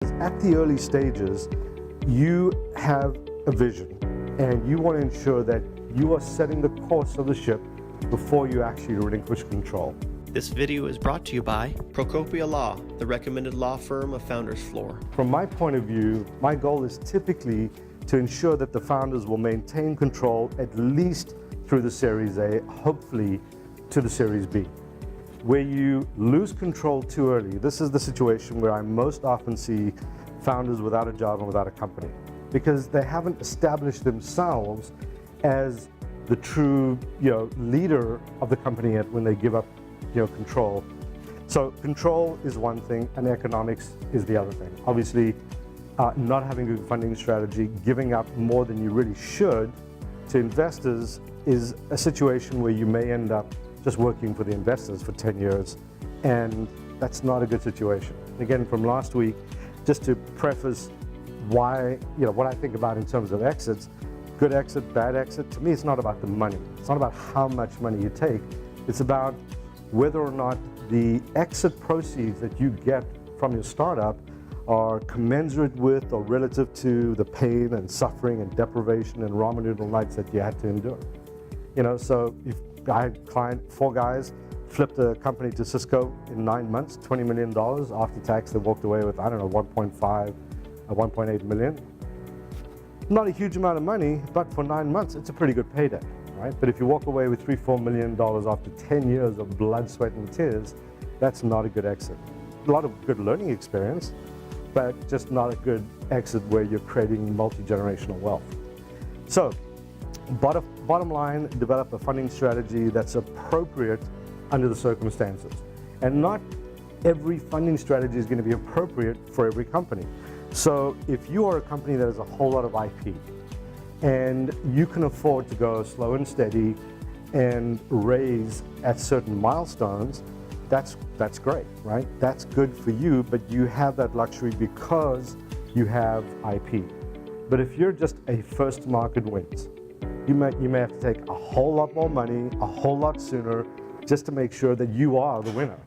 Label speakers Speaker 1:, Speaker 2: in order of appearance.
Speaker 1: At the early stages, you have a vision and you want to ensure that you are setting the course of the ship before you actually relinquish control.
Speaker 2: This video is brought to you by Procopio Law, the recommended law firm of Founders Floor.
Speaker 1: From my point of view, my goal is typically to ensure that the founders will maintain control at least through the Series A, hopefully to the Series B. Where you lose control too early, this is the situation where I most often see founders without a job and without a company, because they haven't established themselves as the true leader of the company yet when they give up control. So control is one thing and economics is the other thing. Obviously, not having a good funding strategy, giving up more than you really should to investors is a situation where you may end up just working for the investors for 10 years, and that's not a good situation. Again, from last week, just to preface why, what I think about in terms of exits, good exit, bad exit, to me it's not about the money. It's not about how much money you take. It's about whether or not the exit proceeds that you get from your startup are commensurate with or relative to the pain and suffering and deprivation and ramen noodle nights that you had to endure. So if I had a client, 4 guys, flipped a company to Cisco in 9 months, $20 million after tax. They walked away with, 1.5 or 1.8 million. Not a huge amount of money, but for 9 months, it's a pretty good payday, right? But if you walk away with $3-4 million after 10 years of blood, sweat, and tears, that's not a good exit. A lot of good learning experience, but just not a good exit where you're creating multi-generational wealth. So, bottom line, develop a funding strategy that's appropriate under the circumstances. And not every funding strategy is going to be appropriate for every company. So if you are a company that has a whole lot of IP and you can afford to go slow and steady and raise at certain milestones, that's great, right? That's good for you, but you have that luxury because you have IP. But if you're just a first market wins, you may have to take a whole lot more money, a whole lot sooner, just to make sure that you are the winner.